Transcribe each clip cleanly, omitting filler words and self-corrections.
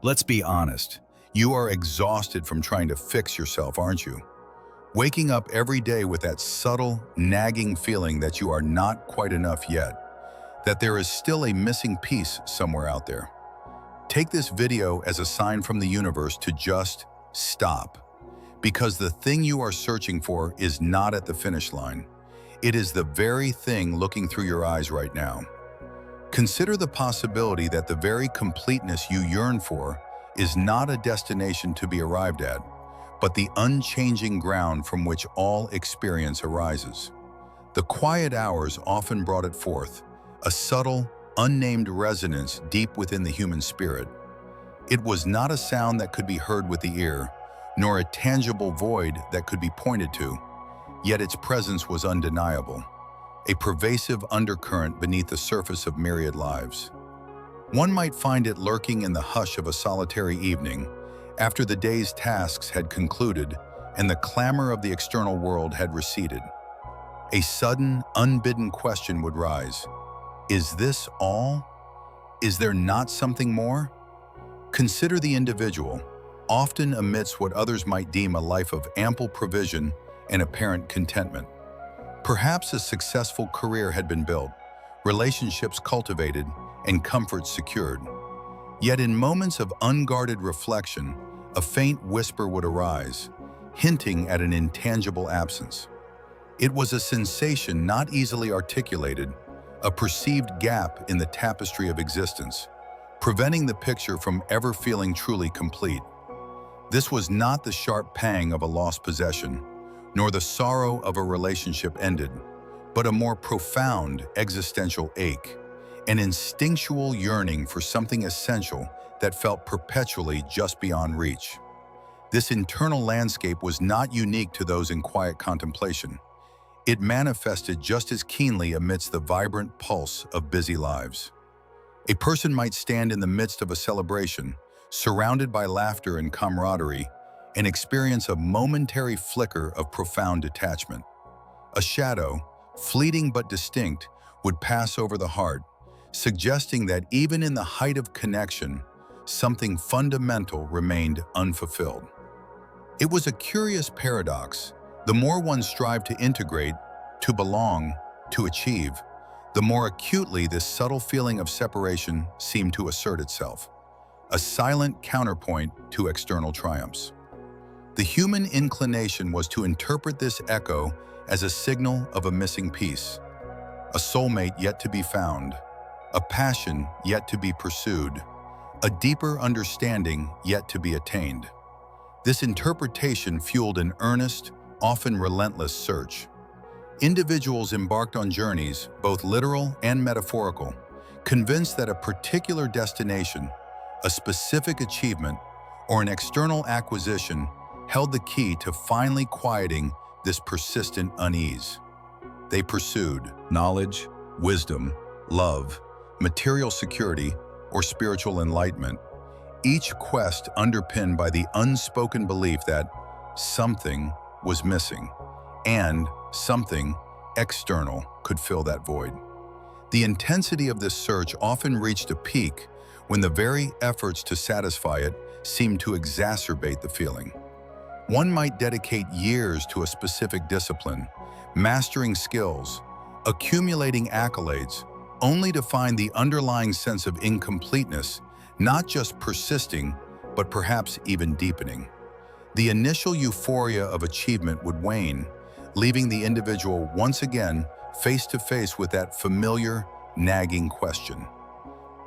Let's be honest. You are exhausted from trying to fix yourself, aren't you? Waking up every day with that subtle, nagging feeling that you are not quite enough yet, that there is still a missing piece somewhere out there. Take this video as a sign from the universe to just stop. Because the thing you are searching for is not at the finish line. It is the very thing looking through your eyes right now. Consider the possibility that the very completeness you yearn for is not a destination to be arrived at, but the unchanging ground from which all experience arises. The quiet hours often brought it forth, a subtle, unnamed resonance deep within the human spirit. It was not a sound that could be heard with the ear, nor a tangible void that could be pointed to, yet its presence was undeniable, a pervasive undercurrent beneath the surface of myriad lives. One might find it lurking in the hush of a solitary evening, after the day's tasks had concluded and the clamor of the external world had receded. A sudden, unbidden question would rise. Is this all? Is there not something more? Consider the individual, often amidst what others might deem a life of ample provision and apparent contentment. Perhaps a successful career had been built, relationships cultivated, and comforts secured. Yet in moments of unguarded reflection, a faint whisper would arise, hinting at an intangible absence. It was a sensation not easily articulated, a perceived gap in the tapestry of existence, preventing the picture from ever feeling truly complete. This was not the sharp pang of a lost possession, nor the sorrow of a relationship ended, but a more profound existential ache, an instinctual yearning for something essential that felt perpetually just beyond reach. This internal landscape was not unique to those in quiet contemplation. It manifested just as keenly amidst the vibrant pulse of busy lives. A person might stand in the midst of a celebration, surrounded by laughter and camaraderie, and experience a momentary flicker of profound detachment. A shadow, fleeting but distinct, would pass over the heart, suggesting that even in the height of connection, something fundamental remained unfulfilled. It was a curious paradox. The more one strived to integrate, to belong, to achieve, the more acutely this subtle feeling of separation seemed to assert itself, a silent counterpoint to external triumphs. The human inclination was to interpret this echo as a signal of a missing piece, a soulmate yet to be found, a passion yet to be pursued, a deeper understanding yet to be attained. This interpretation fueled an earnest, often relentless search. Individuals embarked on journeys, both literal and metaphorical, convinced that a particular destination, a specific achievement, or an external acquisition held the key to finally quieting this persistent unease. They pursued knowledge, wisdom, love, material security, or spiritual enlightenment, each quest underpinned by the unspoken belief that something was missing, and something external could fill that void. The intensity of this search often reached a peak when the very efforts to satisfy it seemed to exacerbate the feeling. One might dedicate years to a specific discipline, mastering skills, accumulating accolades, only to find the underlying sense of incompleteness not just persisting, but perhaps even deepening. The initial euphoria of achievement would wane, leaving the individual once again face to face with that familiar, nagging question.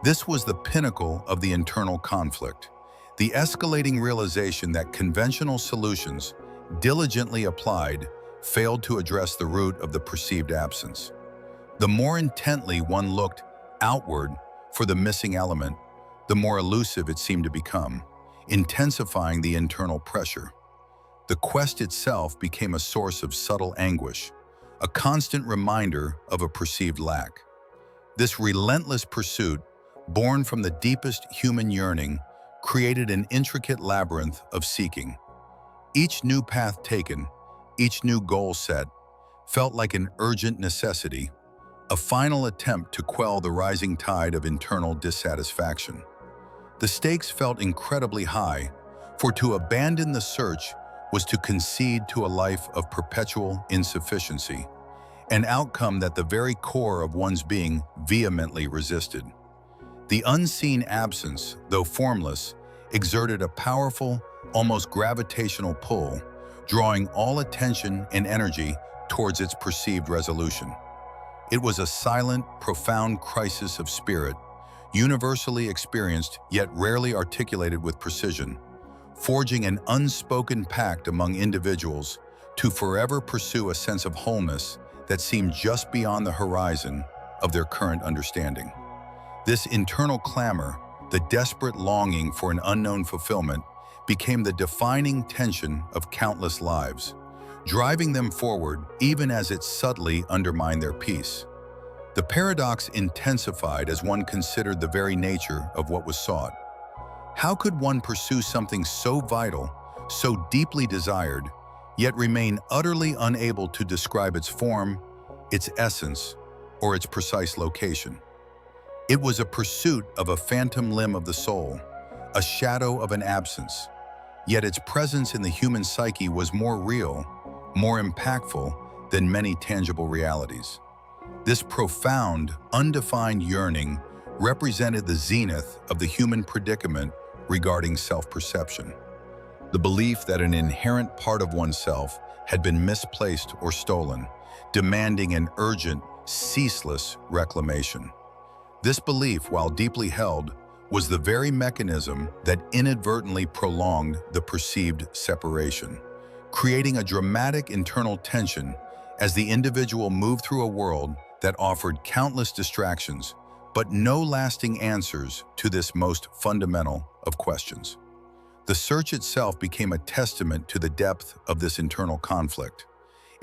This was the pinnacle of the internal conflict, the escalating realization that conventional solutions, diligently applied, failed to address the root of the perceived absence. The more intently one looked outward for the missing element, the more elusive it seemed to become, intensifying the internal pressure. The quest itself became a source of subtle anguish, a constant reminder of a perceived lack. This relentless pursuit, born from the deepest human yearning, created an intricate labyrinth of seeking. Each new path taken, each new goal set, felt like an urgent necessity, a final attempt to quell the rising tide of internal dissatisfaction. The stakes felt incredibly high, for to abandon the search was to concede to a life of perpetual insufficiency, an outcome that the very core of one's being vehemently resisted. The unseen absence, though formless, exerted a powerful, almost gravitational pull, drawing all attention and energy towards its perceived resolution. It was a silent, profound crisis of spirit, universally experienced yet rarely articulated with precision, forging an unspoken pact among individuals to forever pursue a sense of wholeness that seemed just beyond the horizon of their current understanding. This internal clamor, the desperate longing for an unknown fulfillment, became the defining tension of countless lives, driving them forward even as it subtly undermined their peace. The paradox intensified as one considered the very nature of what was sought. How could one pursue something so vital, so deeply desired, yet remain utterly unable to describe its form, its essence, or its precise location? It was a pursuit of a phantom limb of the soul, a shadow of an absence, yet its presence in the human psyche was more real, more impactful than many tangible realities. This profound, undefined yearning represented the zenith of the human predicament regarding self-perception. The belief that an inherent part of oneself had been misplaced or stolen, demanding an urgent, ceaseless reclamation. This belief, while deeply held, was the very mechanism that inadvertently prolonged the perceived separation, creating a dramatic internal tension as the individual moved through a world that offered countless distractions, but no lasting answers to this most fundamental of questions. The search itself became a testament to the depth of this internal conflict,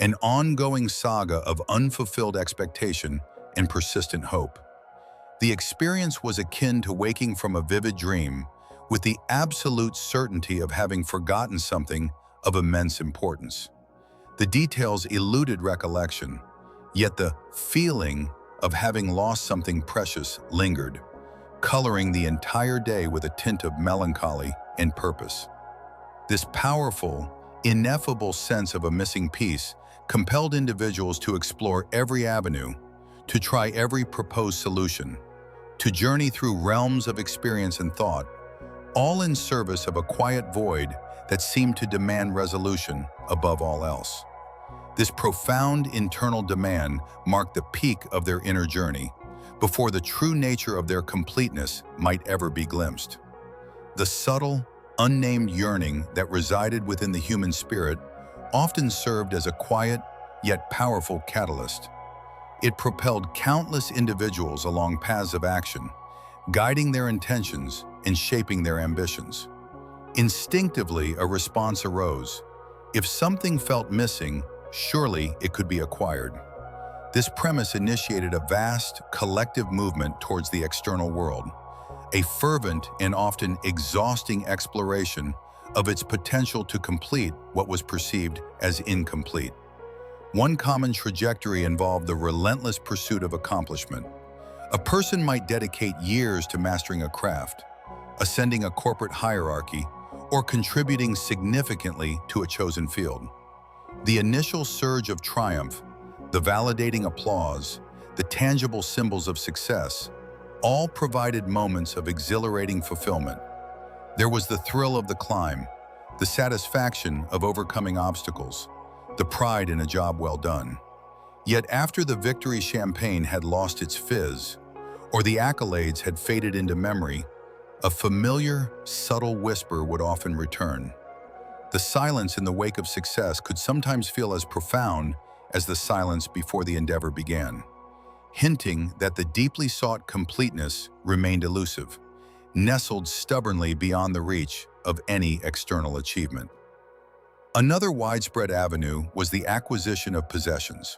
an ongoing saga of unfulfilled expectation and persistent hope. The experience was akin to waking from a vivid dream with the absolute certainty of having forgotten something of immense importance. The details eluded recollection, yet the feeling of having lost something precious lingered, coloring the entire day with a tint of melancholy and purpose. This powerful, ineffable sense of a missing piece compelled individuals to explore every avenue, to try every proposed solution, to journey through realms of experience and thought, all in service of a quiet void that seemed to demand resolution above all else. This profound internal demand marked the peak of their inner journey, before the true nature of their completeness might ever be glimpsed. The subtle, unnamed yearning that resided within the human spirit often served as a quiet yet powerful catalyst. It propelled countless individuals along paths of action, guiding their intentions and shaping their ambitions. Instinctively, a response arose. If something felt missing, surely it could be acquired. This premise initiated a vast, collective movement towards the external world, a fervent and often exhausting exploration of its potential to complete what was perceived as incomplete. One common trajectory involved the relentless pursuit of accomplishment. A person might dedicate years to mastering a craft, ascending a corporate hierarchy, or contributing significantly to a chosen field. The initial surge of triumph, the validating applause, the tangible symbols of success, all provided moments of exhilarating fulfillment. There was the thrill of the climb, the satisfaction of overcoming obstacles, the pride in a job well done. Yet after the victory champagne had lost its fizz, or the accolades had faded into memory, a familiar, subtle whisper would often return. The silence in the wake of success could sometimes feel as profound as the silence before the endeavor began, hinting that the deeply sought completeness remained elusive, nestled stubbornly beyond the reach of any external achievement. Another widespread avenue was the acquisition of possessions.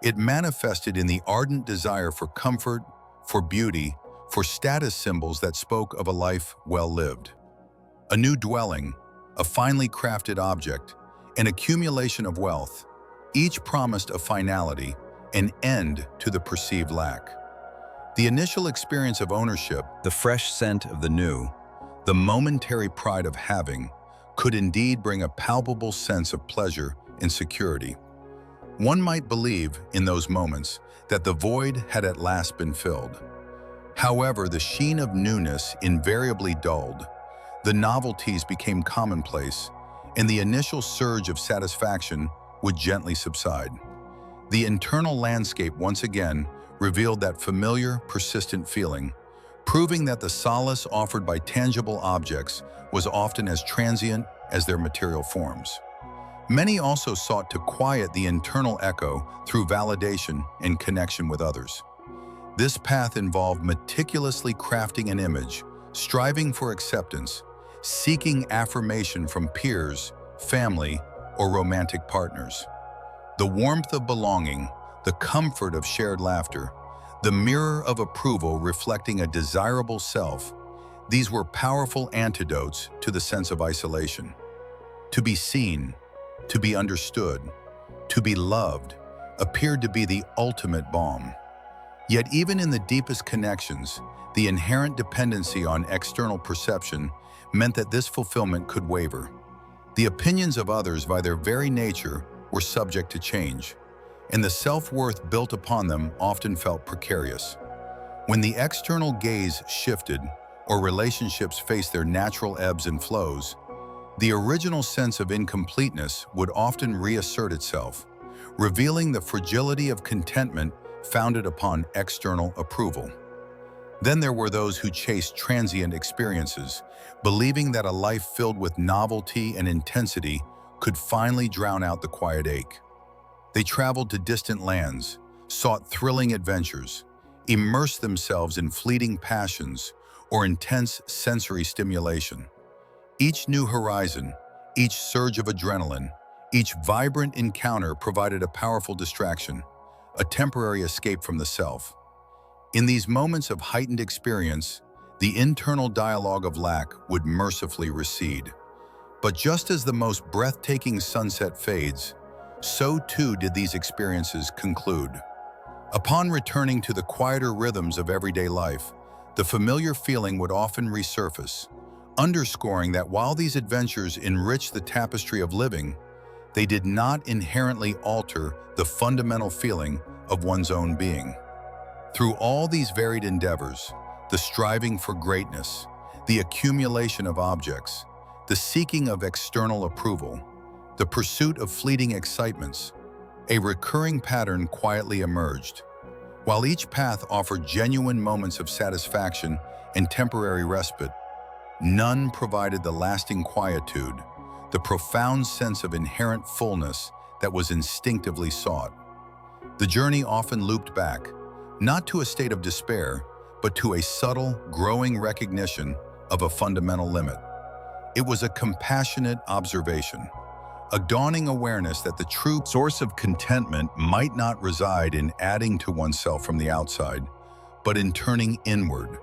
It manifested in the ardent desire for comfort, for beauty, for status symbols that spoke of a life well lived. A new dwelling, a finely crafted object, an accumulation of wealth, each promised a finality, an end to the perceived lack. The initial experience of ownership, the fresh scent of the new, The momentary pride of having could indeed bring a palpable sense of pleasure and security. One might believe, in those moments, that the void had at last been filled. However, the sheen of newness invariably dulled, the novelties became commonplace, and the initial surge of satisfaction would gently subside. The internal landscape once again revealed that familiar, persistent feeling, proving that the solace offered by tangible objects was often as transient as their material forms. Many also sought to quiet the internal echo through validation and connection with others. This path involved meticulously crafting an image, striving for acceptance, seeking affirmation from peers, family, or romantic partners. The warmth of belonging, the comfort of shared laughter, the mirror of approval reflecting a desirable self, these were powerful antidotes to the sense of isolation. To be seen, to be understood, to be loved, appeared to be the ultimate balm. Yet even in the deepest connections, the inherent dependency on external perception meant that this fulfillment could waver. The opinions of others by their very nature were subject to change, and the self-worth built upon them often felt precarious. When the external gaze shifted, or relationships faced their natural ebbs and flows, the original sense of incompleteness would often reassert itself, revealing the fragility of contentment founded upon external approval. Then there were those who chased transient experiences, believing that a life filled with novelty and intensity could finally drown out the quiet ache. They traveled to distant lands, sought thrilling adventures, immersed themselves in fleeting passions or intense sensory stimulation. Each new horizon, each surge of adrenaline, each vibrant encounter provided a powerful distraction, a temporary escape from the self. In these moments of heightened experience, the internal dialogue of lack would mercifully recede. But just as the most breathtaking sunset fades, so too did these experiences conclude. Upon returning to the quieter rhythms of everyday life, the familiar feeling would often resurface, underscoring that while these adventures enrich the tapestry of living, they did not inherently alter the fundamental feeling of one's own being. Through all these varied endeavors, the striving for greatness, the accumulation of objects, the seeking of external approval, the pursuit of fleeting excitements, a recurring pattern quietly emerged. While each path offered genuine moments of satisfaction and temporary respite, none provided the lasting quietude, the profound sense of inherent fullness that was instinctively sought. The journey often looped back, not to a state of despair, but to a subtle, growing recognition of a fundamental limit. It was a compassionate observation, a dawning awareness that the true source of contentment might not reside in adding to oneself from the outside, but in turning inward,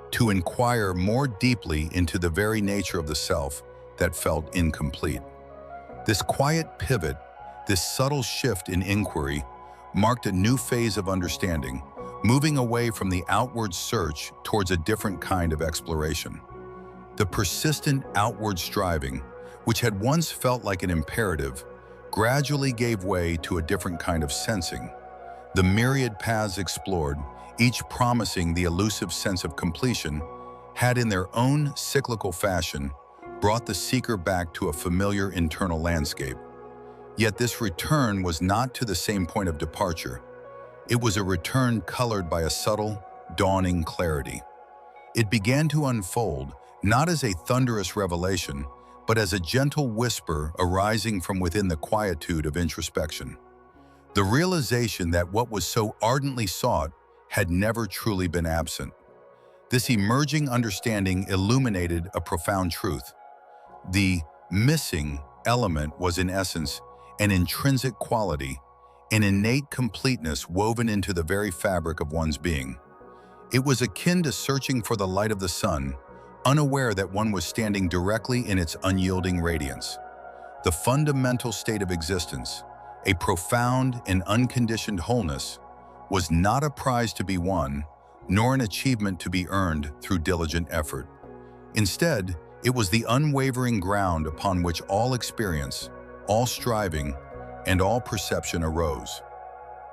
to inquire more deeply into the very nature of the self that felt incomplete. This quiet pivot, this subtle shift in inquiry, marked a new phase of understanding, moving away from the outward search towards a different kind of exploration. The persistent outward striving, which had once felt like an imperative, gradually gave way to a different kind of sensing. The myriad paths explored, each promising the elusive sense of completion, had in their own cyclical fashion brought the seeker back to a familiar internal landscape. Yet this return was not to the same point of departure. It was a return colored by a subtle, dawning clarity. It began to unfold, not as a thunderous revelation, but as a gentle whisper arising from within the quietude of introspection. The realization that what was so ardently sought had never truly been absent. This emerging understanding illuminated a profound truth. The missing element was in essence an intrinsic quality, an innate completeness woven into the very fabric of one's being. It was akin to searching for the light of the sun, unaware that one was standing directly in its unyielding radiance. The fundamental state of existence, a profound and unconditioned wholeness, was not a prize to be won, nor an achievement to be earned through diligent effort. Instead, it was the unwavering ground upon which all experience, all striving, and all perception arose.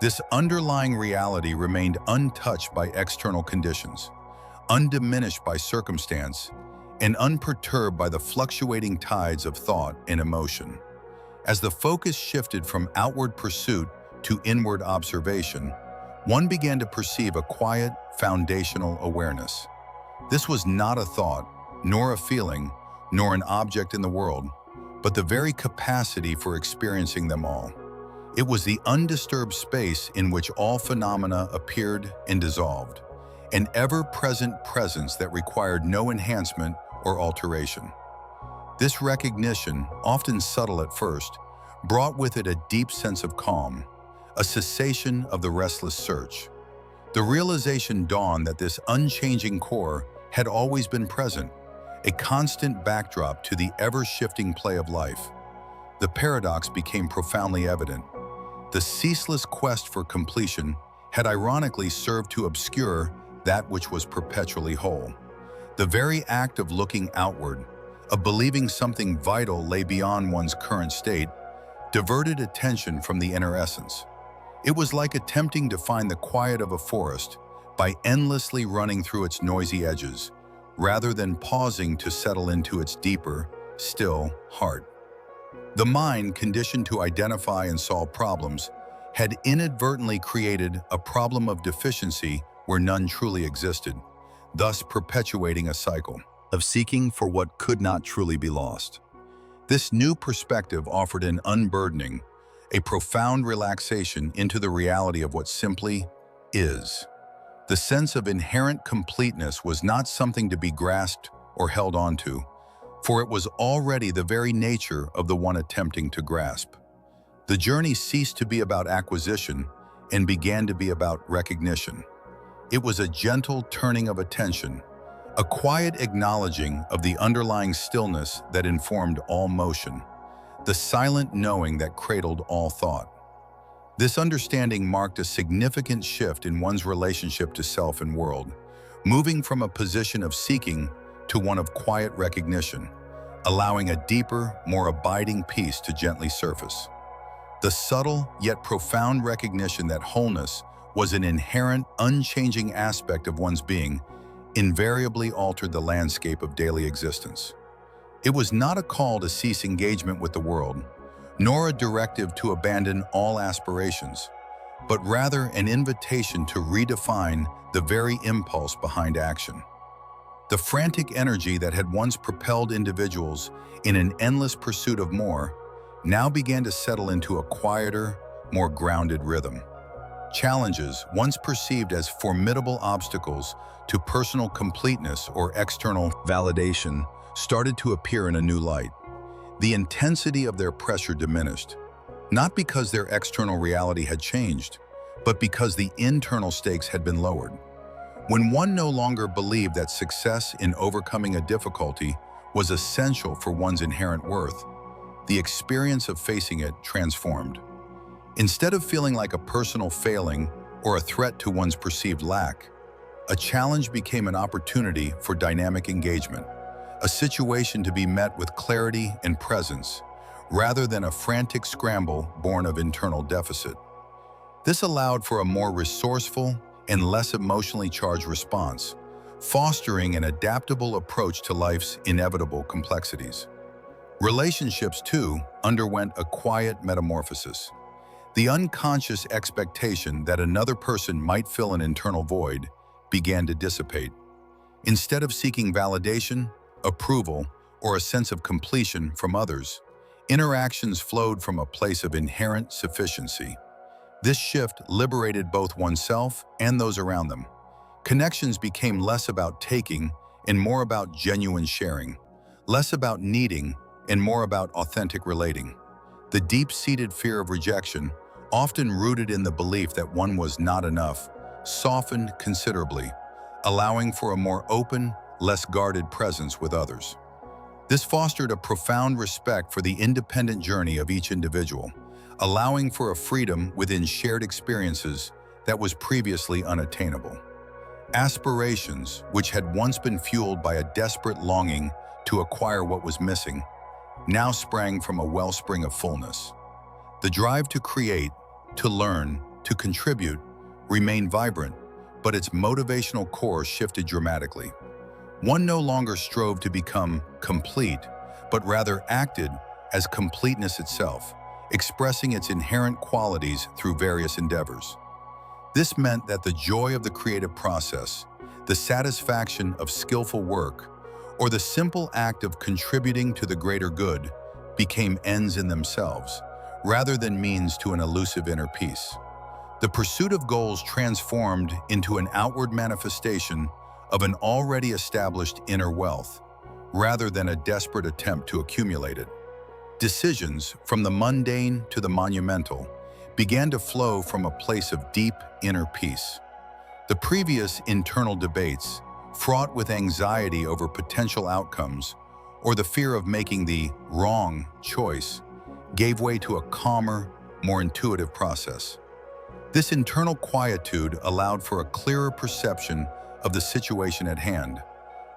This underlying reality remained untouched by external conditions, undiminished by circumstance, and unperturbed by the fluctuating tides of thought and emotion. As the focus shifted from outward pursuit to inward observation, one began to perceive a quiet, foundational awareness. This was not a thought, nor a feeling, nor an object in the world, but the very capacity for experiencing them all. It was the undisturbed space in which all phenomena appeared and dissolved, an ever-present presence that required no enhancement or alteration. This recognition, often subtle at first, brought with it a deep sense of calm, a cessation of the restless search. The realization dawned that this unchanging core had always been present, a constant backdrop to the ever-shifting play of life. The paradox became profoundly evident. The ceaseless quest for completion had ironically served to obscure that which was perpetually whole. The very act of looking outward, of believing something vital lay beyond one's current state, diverted attention from the inner essence. It was like attempting to find the quiet of a forest by endlessly running through its noisy edges, rather than pausing to settle into its deeper, still heart. The mind, conditioned to identify and solve problems, had inadvertently created a problem of deficiency where none truly existed, thus perpetuating a cycle of seeking for what could not truly be lost. This new perspective offered an unburdening, a profound relaxation into the reality of what simply is. The sense of inherent completeness was not something to be grasped or held onto, for it was already the very nature of the one attempting to grasp. The journey ceased to be about acquisition and began to be about recognition. It was a gentle turning of attention, a quiet acknowledging of the underlying stillness that informed all motion, the silent knowing that cradled all thought. This understanding marked a significant shift in one's relationship to self and world, moving from a position of seeking to one of quiet recognition, allowing a deeper, more abiding peace to gently surface. The subtle yet profound recognition that wholeness was an inherent, unchanging aspect of one's being invariably altered the landscape of daily existence. It was not a call to cease engagement with the world, nor a directive to abandon all aspirations, but rather an invitation to redefine the very impulse behind action. The frantic energy that had once propelled individuals in an endless pursuit of more now began to settle into a quieter, more grounded rhythm. Challenges, once perceived as formidable obstacles to personal completeness or external validation, started to appear in a new light. The intensity of their pressure diminished, not because their external reality had changed, but because the internal stakes had been lowered. When one no longer believed that success in overcoming a difficulty was essential for one's inherent worth, the experience of facing it transformed. Instead of feeling like a personal failing or a threat to one's perceived lack, a challenge became an opportunity for dynamic engagement, a situation to be met with clarity and presence, rather than a frantic scramble born of internal deficit. This allowed for a more resourceful and less emotionally charged response, fostering an adaptable approach to life's inevitable complexities. Relationships, too, underwent a quiet metamorphosis. The unconscious expectation that another person might fill an internal void began to dissipate. Instead of seeking validation, approval, or a sense of completion from others, interactions flowed from a place of inherent sufficiency. This shift liberated both oneself and those around them. Connections became less about taking and more about genuine sharing, less about needing and more about authentic relating. The deep-seated fear of rejection, often rooted in the belief that one was not enough, softened considerably, allowing for a more open, less guarded presence with others. This fostered a profound respect for the independent journey of each individual, allowing for a freedom within shared experiences that was previously unattainable. Aspirations, which had once been fueled by a desperate longing to acquire what was missing, now sprang from a wellspring of fullness. The drive to create, to learn, to contribute remained vibrant, but its motivational core shifted dramatically. One no longer strove to become complete, but rather acted as completeness itself, expressing its inherent qualities through various endeavors. This meant that the joy of the creative process, the satisfaction of skillful work, or the simple act of contributing to the greater good became ends in themselves, rather than means to an elusive inner peace. The pursuit of goals transformed into an outward manifestation of an already established inner wealth, rather than a desperate attempt to accumulate it. Decisions, from the mundane to the monumental, began to flow from a place of deep inner peace. The previous internal debates, fraught with anxiety over potential outcomes or the fear of making the wrong choice, gave way to a calmer, more intuitive process. This internal quietude allowed for a clearer perception of the situation at hand,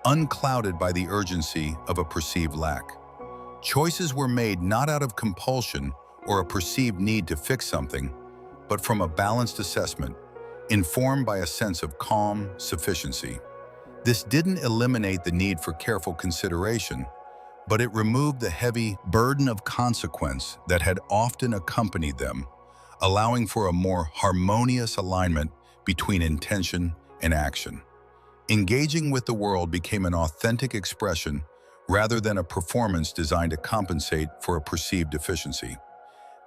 unclouded by the urgency of a perceived lack. Choices were made not out of compulsion or a perceived need to fix something, but from a balanced assessment, informed by a sense of calm sufficiency. This didn't eliminate the need for careful consideration, but it removed the heavy burden of consequence that had often accompanied them, allowing for a more harmonious alignment between intention and action. Engaging with the world became an authentic expression rather than a performance designed to compensate for a perceived deficiency.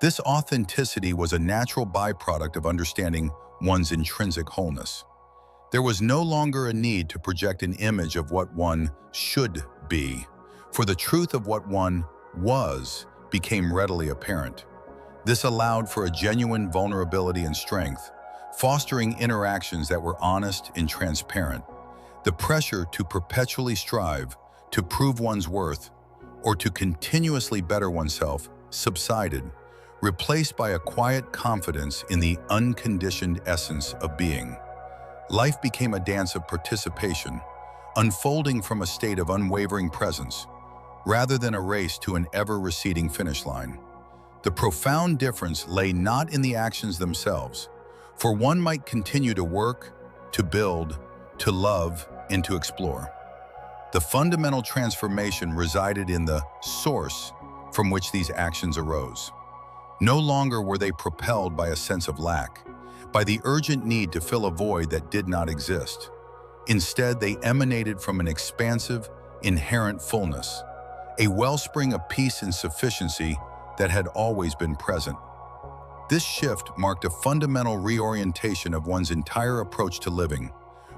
This authenticity was a natural byproduct of understanding one's intrinsic wholeness. There was no longer a need to project an image of what one should be, for the truth of what one was became readily apparent. This allowed for a genuine vulnerability and strength, fostering interactions that were honest and transparent. The pressure to perpetually strive, to prove one's worth, or to continuously better oneself subsided, replaced by a quiet confidence in the unconditioned essence of being. Life became a dance of participation, unfolding from a state of unwavering presence, rather than a race to an ever-receding finish line. The profound difference lay not in the actions themselves, for one might continue to work, to build, to love, and to explore. The fundamental transformation resided in the source from which these actions arose. No longer were they propelled by a sense of lack, by the urgent need to fill a void that did not exist. Instead, they emanated from an expansive, inherent fullness, a wellspring of peace and sufficiency that had always been present. This shift marked a fundamental reorientation of one's entire approach to living,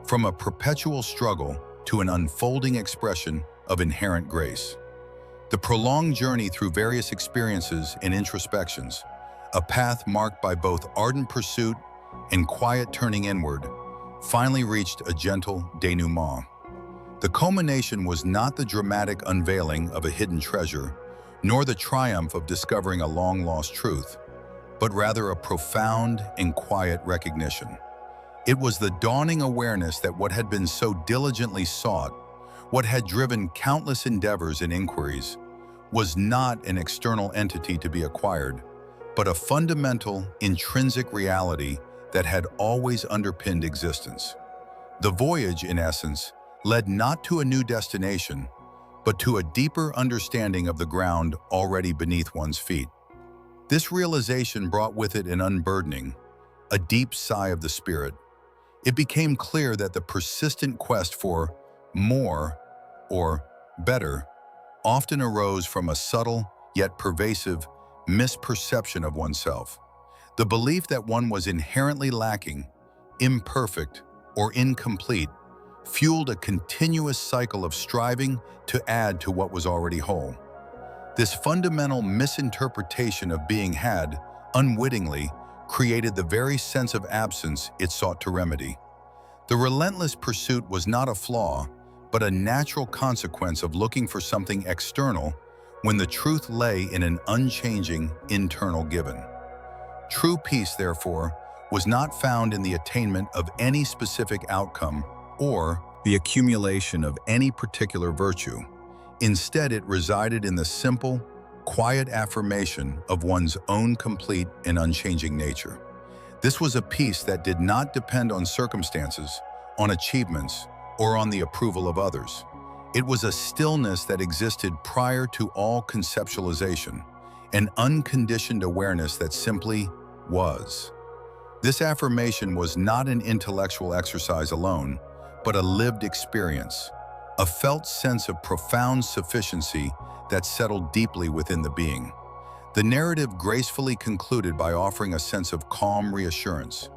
from a perpetual struggle to an unfolding expression of inherent grace. The prolonged journey through various experiences and introspections, a path marked by both ardent pursuit and quiet turning inward, finally reached a gentle denouement. The culmination was not the dramatic unveiling of a hidden treasure, nor the triumph of discovering a long-lost truth, but rather a profound and quiet recognition. It was the dawning awareness that what had been so diligently sought, what had driven countless endeavors and inquiries, was not an external entity to be acquired, but a fundamental, intrinsic reality that had always underpinned existence. The voyage, in essence, led not to a new destination, but to a deeper understanding of the ground already beneath one's feet. This realization brought with it an unburdening, a deep sigh of the spirit. It became clear that the persistent quest for more, or better, often arose from a subtle yet pervasive misperception of oneself. The belief that one was inherently lacking, imperfect, or incomplete fueled a continuous cycle of striving to add to what was already whole. This fundamental misinterpretation of being had, unwittingly, created the very sense of absence it sought to remedy. The relentless pursuit was not a flaw, but a natural consequence of looking for something external when the truth lay in an unchanging internal given. True peace, therefore, was not found in the attainment of any specific outcome, or the accumulation of any particular virtue. Instead, it resided in the simple, quiet affirmation of one's own complete and unchanging nature. This was a peace that did not depend on circumstances, on achievements, or on the approval of others. It was a stillness that existed prior to all conceptualization, an unconditioned awareness that simply was. This affirmation was not an intellectual exercise alone, but a lived experience, a felt sense of profound sufficiency that settled deeply within the being. The narrative gracefully concluded by offering a sense of calm reassurance.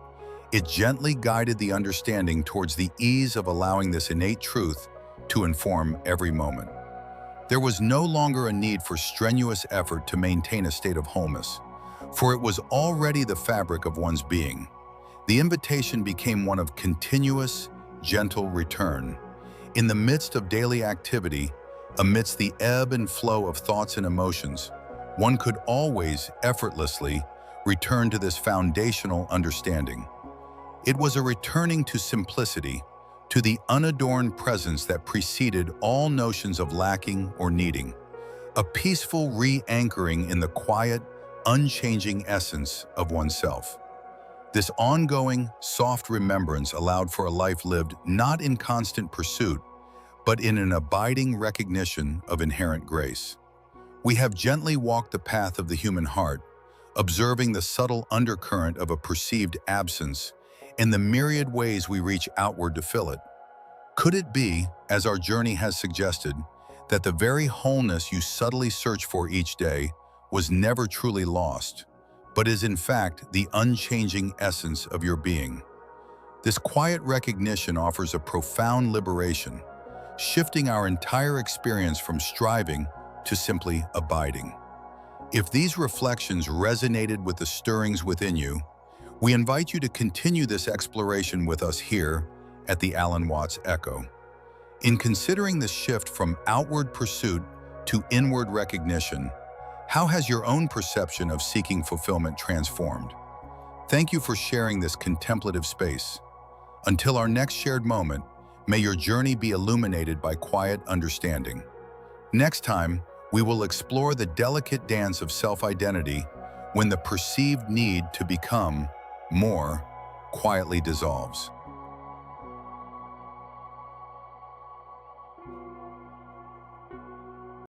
It gently guided the understanding towards the ease of allowing this innate truth to inform every moment. There was no longer a need for strenuous effort to maintain a state of wholeness, for it was already the fabric of one's being. The invitation became one of continuous, gentle return. In the midst of daily activity, amidst the ebb and flow of thoughts and emotions, one could always, effortlessly, return to this foundational understanding. It was a returning to simplicity, to the unadorned presence that preceded all notions of lacking or needing, a peaceful re-anchoring in the quiet, unchanging essence of oneself. This ongoing, soft remembrance allowed for a life lived not in constant pursuit, but in an abiding recognition of inherent grace. We have gently walked the path of the human heart, observing the subtle undercurrent of a perceived absence and the myriad ways we reach outward to fill it. Could it be, as our journey has suggested, that the very wholeness you subtly search for each day was never truly lost, but is in fact the unchanging essence of your being? This quiet recognition offers a profound liberation, shifting our entire experience from striving to simply abiding. If these reflections resonated with the stirrings within you, we invite you to continue this exploration with us here at the Alanwatts Echo. In considering this shift from outward pursuit to inward recognition, how has your own perception of seeking fulfillment transformed? Thank you for sharing this contemplative space. Until our next shared moment, may your journey be illuminated by quiet understanding. Next time, we will explore the delicate dance of self-identity when the perceived need to become more quietly dissolves.